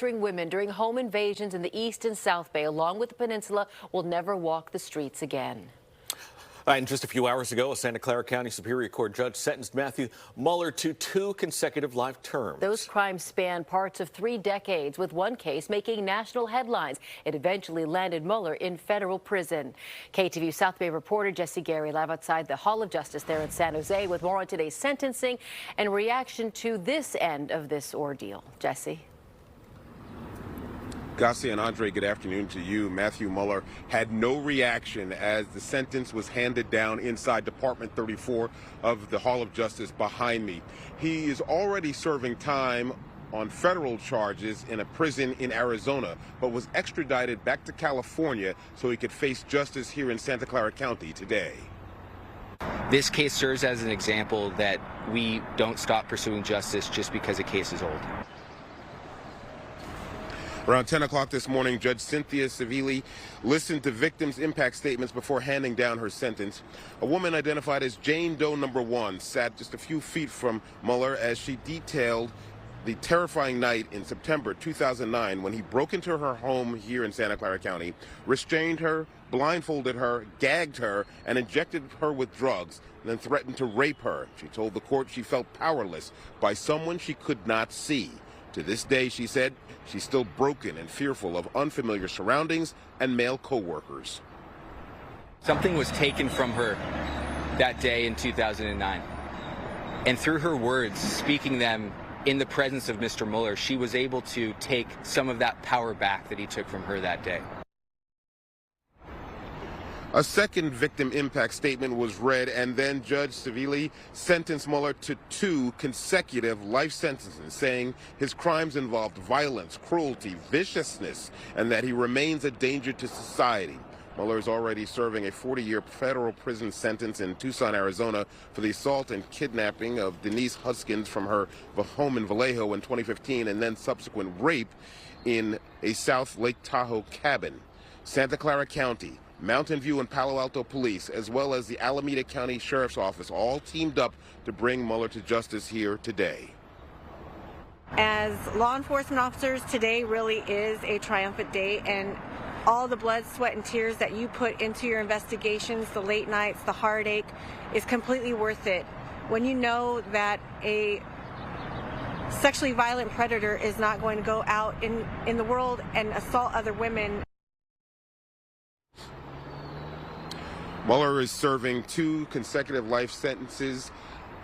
Women during home invasions in the East and South Bay, along with the peninsula, will never walk the streets again. And just a few hours ago, a Santa Clara County Superior Court judge sentenced Matthew Muller to 2 consecutive life terms. Those crimes span parts of 3 decades, with one case making national headlines. It eventually landed Muller in federal prison. KTVU South Bay reporter Jesse Gary live outside the Hall of Justice there in San Jose with more on today's sentencing and reaction to this end of this ordeal. Jesse. Garcia and Andre, good afternoon to you. Matthew Muller had no reaction as the sentence was handed down inside Department 34 of the Hall of Justice behind me. He is already serving time on federal charges in a prison in Arizona, but was extradited back to California so he could face justice here in Santa Clara County today. This case serves as an example that we don't stop pursuing justice just because a case is old. Around 10 o'clock this morning, Judge Cynthia Civilli listened to victims' impact statements before handing down her sentence. A woman identified as Jane Doe No. 1 sat just a few feet from Muller as she detailed the terrifying night in September 2009 when he broke into her home here in Santa Clara County, restrained her, blindfolded her, gagged her, and injected her with drugs, and then threatened to rape her. She told the court she felt powerless by someone she could not see. To this day, she said, she's still broken and fearful of unfamiliar surroundings and male co-workers. Something was taken from her that day in 2009. And through her words, speaking them in the presence of Mr. Muller, she was able to take some of that power back that he took from her that day. A second victim impact statement was read, and then Judge Civilli sentenced Muller to 2 consecutive life sentences, saying his crimes involved violence, cruelty, viciousness, and that he remains a danger to society. Muller is already serving a 40-year federal prison sentence in Tucson, Arizona, for the assault and kidnapping of Denise Huskins from her home in Vallejo in 2015, and then subsequent rape in a South Lake Tahoe cabin. Santa Clara County, Mountain View and Palo Alto Police, as well as the Alameda County Sheriff's Office, all teamed up to bring Muller to justice here today. As law enforcement officers, today really is a triumphant day, and all the blood, sweat, and tears that you put into your investigations, the late nights, the heartache, is completely worth it. When you know that a sexually violent predator is not going to go out in the world and assault other women. Muller is serving 2 consecutive life sentences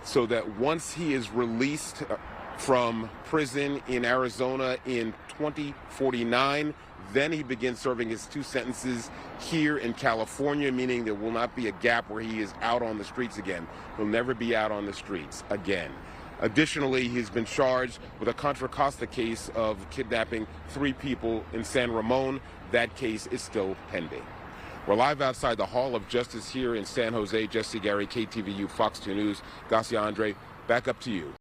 so that once he is released from prison in Arizona in 2049, then he begins serving his 2 sentences here in California, meaning there will not be a gap where he is out on the streets again. He'll never be out on the streets again. Additionally, he's been charged with a Contra Costa case of kidnapping 3 people in San Ramon. That case is still pending. We're live outside the Hall of Justice here in San Jose. Jesse Gary, KTVU, Fox 2 News. Garcia, Andre, back up to you.